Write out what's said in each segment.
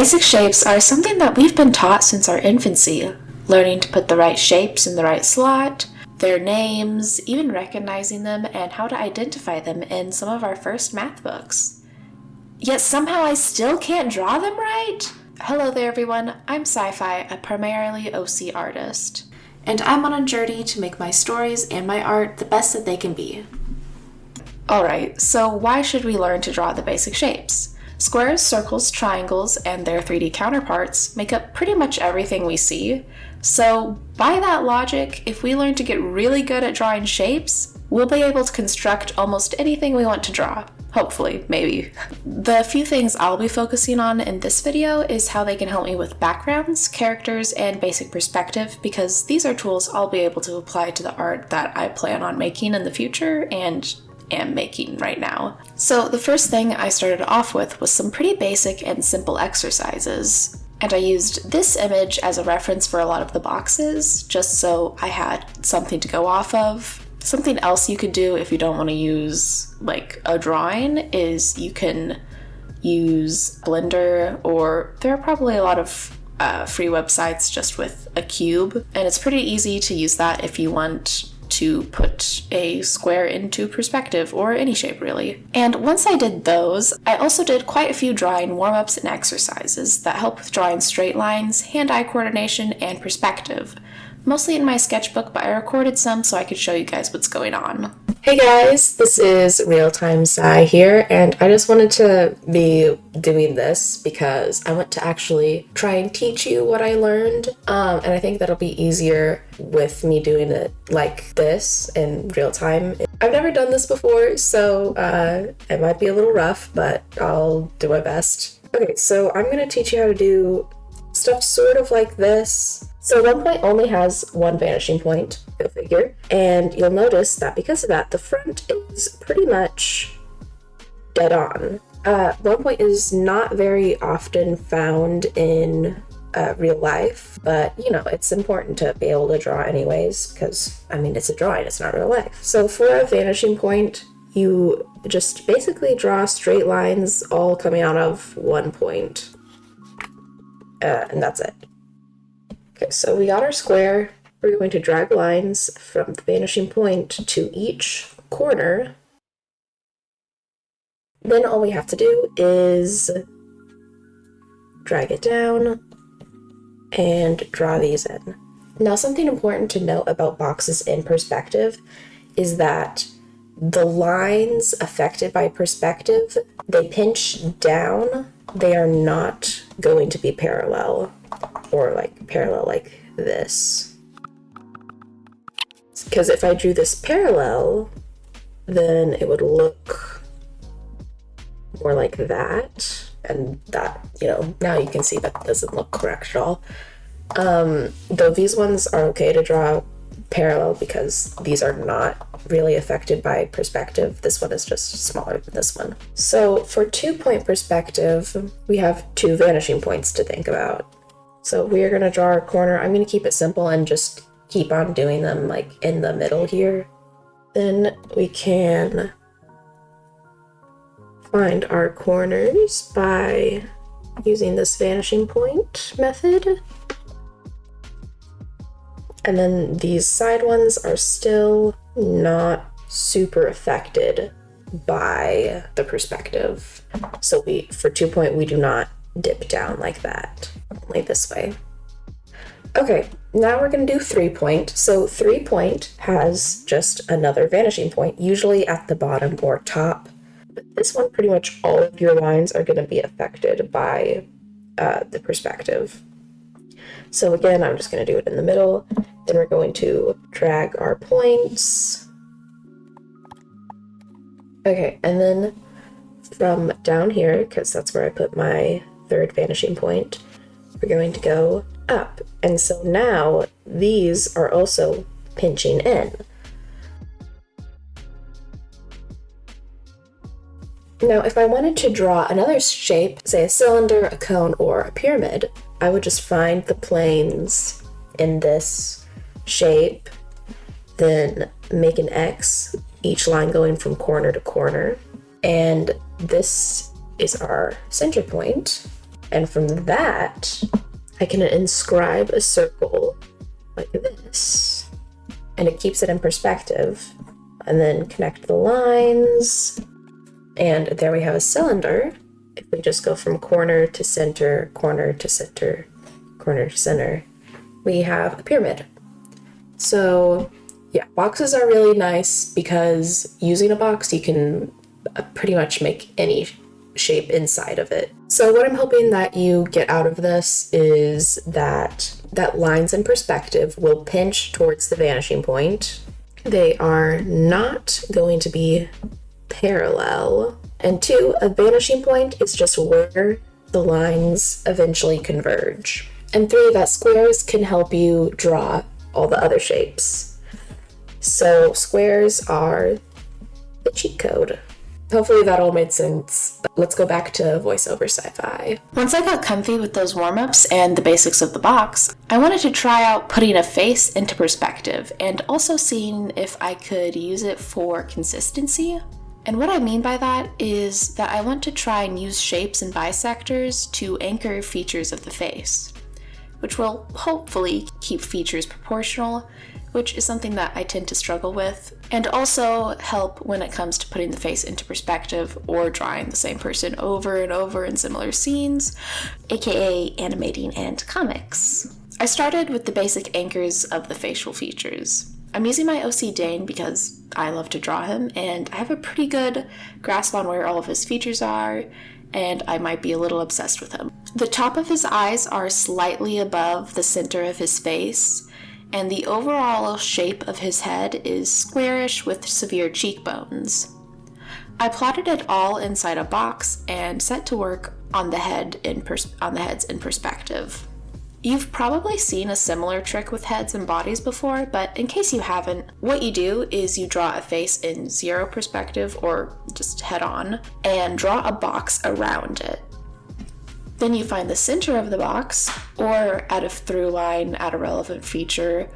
Basic shapes are something that we've been taught since our infancy, learning to put the right shapes in the right slot, their names, even recognizing them, and how to identify them in some of our first math books. Yet somehow I still can't draw them right? Hello there everyone, I'm Sci-fi, a primarily OC artist, and I'm on a journey to make my stories and my art the best that they can be. Alright, so why should we learn to draw the basic shapes? Squares, circles, triangles, and their 3D counterparts make up pretty much everything we see. So, by that logic, if we learn to get really good at drawing shapes, we'll be able to construct almost anything we want to draw. Hopefully, maybe. The few things I'll be focusing on in this video is how they can help me with backgrounds, characters, and basic perspective, because these are tools I'll be able to apply to the art that I plan on making in the future and am making right now. So the first thing I started off with was some pretty basic and simple exercises. And I used this image as a reference for a lot of the boxes, just so I had something to go off of. Something else you could do if you don't want to use like a drawing is you can use Blender, or there are probably a lot of free websites just with a cube, and it's pretty easy to use that if you want to put a square into perspective, or any shape really. And once I did those, I also did quite a few drawing warm-ups and exercises that help with drawing straight lines, hand-eye coordination, and perspective. Mostly in my sketchbook, but I recorded some so I could show you guys what's going on. Hey guys, this is Real-Time Sci here, and I just wanted to be doing this because I want to actually try and teach you what I learned, and I think that'll be easier with me doing it like this in real time. I've never done this before, so it might be a little rough, but I'll do my best. Okay, so I'm going to teach you how to do stuff sort of like this. So 1 point only has one vanishing point, go figure, and you'll notice that because of that, the front is pretty much dead on. 1 point is not very often found in real life, but you know, it's important to be able to draw anyways, because I mean, it's a drawing, it's not real life. So for a vanishing point, you just basically draw straight lines all coming out of 1 point, and that's it. Okay, so we got our square. We're going to drag lines from the vanishing point to each corner. Then all we have to do is drag it down and draw these in. Now, something important to note about boxes in perspective is that the lines affected by perspective, they pinch down. They are not going to be parallel, or like parallel like this. Because if I drew this parallel, then it would look more like that, and that, you know, now you can see that doesn't look correct at all. Though these ones are okay to draw parallel because these are not really affected by perspective. This one is just smaller than this one. So for 2 point perspective, we have two vanishing points to think about. So we are going to draw our corner. I'm going to keep it simple and just keep on doing them like in the middle here. Then we can find our corners by using this vanishing point method. And then these side ones are still not super affected by the perspective. So for 2 point, we do not dip down like that, only this way. Okay, now we're going to do 3 point. So 3 point has just another vanishing point, usually at the bottom or top. But this one, pretty much all of your lines are going to be affected by the perspective. So again, I'm just going to do it in the middle. Then we're going to drag our points. Okay, and then from down here, because that's where I put my third vanishing point, we're going to go up. And so now these are also pinching in. Now, if I wanted to draw another shape, say a cylinder, a cone, or a pyramid, I would just find the planes in this shape, then make an X, each line going from corner to corner. And this is our center point. And from that, I can inscribe a circle like this. And it keeps it in perspective. And then connect the lines. And there we have a cylinder. If we just go from corner to center, corner to center, corner to center, we have a pyramid. So yeah, boxes are really nice because using a box, you can pretty much make any shape inside of it. So what I'm hoping that you get out of this is that lines in perspective will pinch towards the vanishing point. They are not going to be parallel. And 2, a vanishing point is just where the lines eventually converge. And 3, that squares can help you draw all the other shapes. So squares are the cheat code. Hopefully that all made sense. Let's go back to voiceover sci-fi. Once I got comfy with those warm-ups and the basics of the box, I wanted to try out putting a face into perspective and also seeing if I could use it for consistency. And what I mean by that is that I want to try and use shapes and bisectors to anchor features of the face, which will hopefully keep features proportional, which is something that I tend to struggle with, and also help when it comes to putting the face into perspective or drawing the same person over and over in similar scenes, aka animating and comics. I started with the basic anchors of the facial features. I'm using my OC Dane because I love to draw him, and I have a pretty good grasp on where all of his features are, and I might be a little obsessed with him. The top of his eyes are slightly above the center of his face, and the overall shape of his head is squarish with severe cheekbones. I plotted it all inside a box and set to work on the heads in perspective. You've probably seen a similar trick with heads and bodies before, but in case you haven't, what you do is you draw a face in 0 perspective, or just head on, and draw a box around it. Then you find the center of the box, or add a through line, add a relevant feature,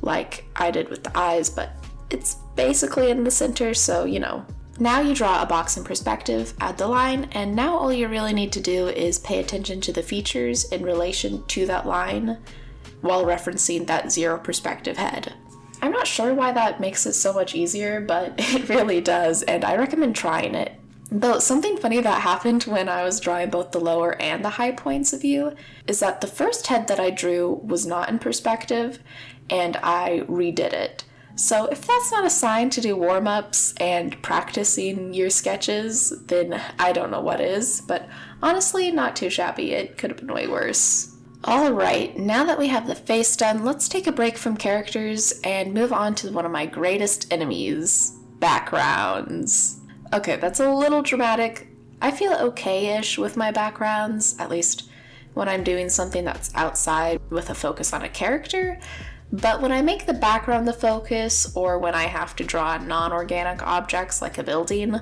like I did with the eyes, but it's basically in the center, so you know. Now you draw a box in perspective, add the line, and now all you really need to do is pay attention to the features in relation to that line while referencing that 0 perspective head. I'm not sure why that makes it so much easier, but it really does, and I recommend trying it. Though something funny that happened when I was drawing both the lower and the high points of view is that the first head that I drew was not in perspective, and I redid it. So if that's not a sign to do warm-ups and practicing your sketches, then I don't know what is, but honestly, not too shabby. It could have been way worse. Alright, now that we have the face done, let's take a break from characters and move on to one of my greatest enemies, backgrounds. Okay, that's a little dramatic. I feel okay-ish with my backgrounds, at least when I'm doing something that's outside with a focus on a character. But when I make the background the focus, or when I have to draw non-organic objects like a building,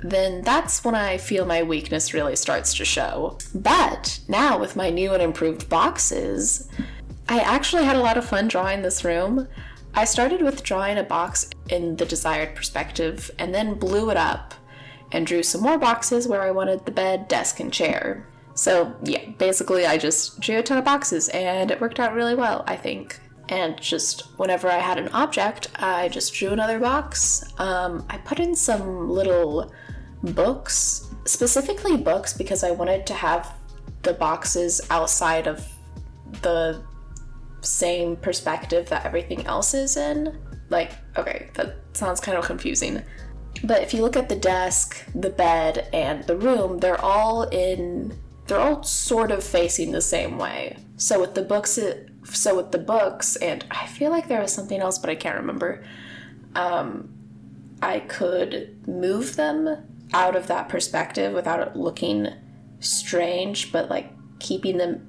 then that's when I feel my weakness really starts to show. But now with my new and improved boxes, I actually had a lot of fun drawing this room. I started with drawing a box in the desired perspective, and then blew it up and drew some more boxes where I wanted the bed, desk, and chair. So yeah, basically I just drew a ton of boxes, and it worked out really well, I think. And just whenever I had an object, I just drew another box. I put in some little books, specifically books because I wanted to have the boxes outside of the same perspective that everything else is in. Like, okay, that sounds kind of confusing. But if you look at the desk, the bed, and the room, they're all sort of facing the same way. So with the books, and I feel like there was something else, but I can't remember, I could move them out of that perspective without it looking strange, but like keeping them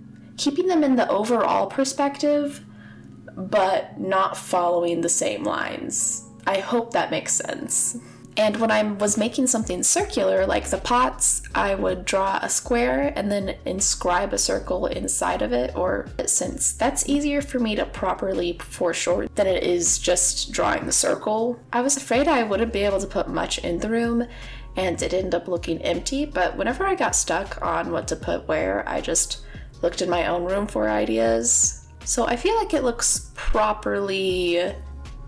in the overall perspective, but not following the same lines. I hope that makes sense. And when I was making something circular, like the pots, I would draw a square and then inscribe a circle inside of it, or since that's easier for me to properly foreshorten than it is just drawing the circle, I was afraid I wouldn't be able to put much in the room, and it ended up looking empty, but whenever I got stuck on what to put where, I just looked in my own room for ideas. So I feel like it looks properly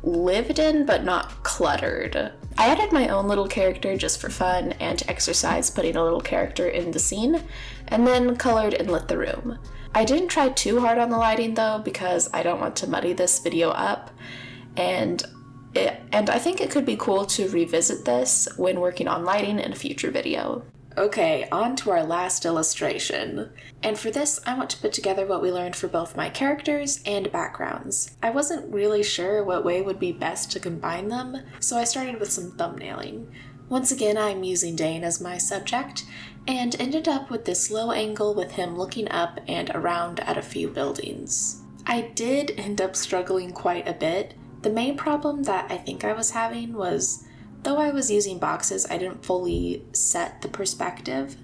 lived in, but not cluttered. I added my own little character just for fun and to exercise putting a little character in the scene, and then colored and lit the room. I didn't try too hard on the lighting though, because I don't want to muddy this video up, and I think it could be cool to revisit this when working on lighting in a future video. Okay, on to our last illustration. And for this, I want to put together what we learned for both my characters and backgrounds. I wasn't really sure what way would be best to combine them, so I started with some thumbnailing. Once again, I'm using Dane as my subject, and ended up with this low angle with him looking up and around at a few buildings. I did end up struggling quite a bit. The main problem that I think I was having was, though I was using boxes, I didn't fully set the perspective.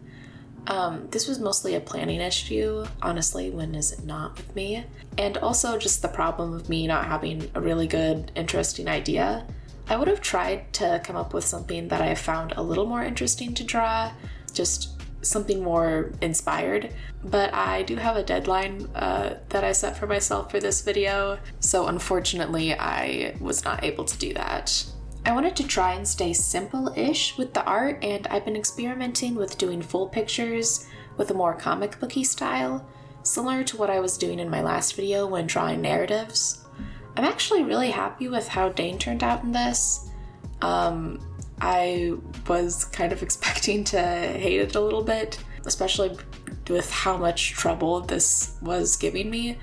This was mostly a planning issue. Honestly, when is it not with me? And also just the problem of me not having a really good, interesting idea. I would have tried to come up with something that I found a little more interesting to draw, just something more inspired, but I do have a deadline that I set for myself for this video, so unfortunately I was not able to do that. I wanted to try and stay simple-ish with the art, and I've been experimenting with doing full pictures with a more comic booky style, similar to what I was doing in my last video when drawing narratives. I'm actually really happy with how Dane turned out in this. I was kind of expecting to hate it a little bit, especially with how much trouble this was giving me.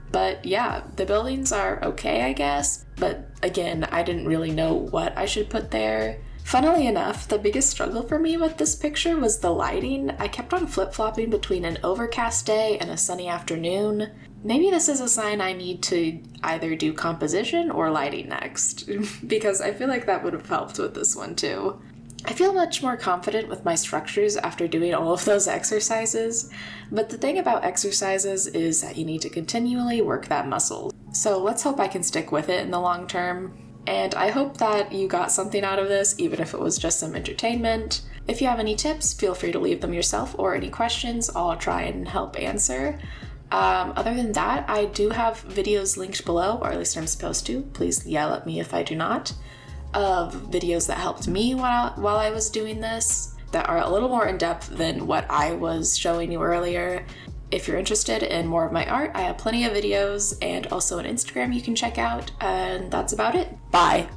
But yeah, the buildings are okay, I guess. But again, I didn't really know what I should put there. Funnily enough, the biggest struggle for me with this picture was the lighting. I kept on flip-flopping between an overcast day and a sunny afternoon. Maybe this is a sign I need to either do composition or lighting next, because I feel like that would have helped with this one too. I feel much more confident with my structures after doing all of those exercises, but the thing about exercises is that you need to continually work that muscle. So let's hope I can stick with it in the long term. And I hope that you got something out of this, even if it was just some entertainment. If you have any tips, feel free to leave them yourself, or any questions, I'll try and help answer. Other than that, I do have videos linked below, or at least I'm supposed to. Please yell at me if I do not. Of videos that helped me while I was doing this, that are a little more in-depth than what I was showing you earlier. If you're interested in more of my art, I have plenty of videos and also an Instagram you can check out, and that's about it. Bye!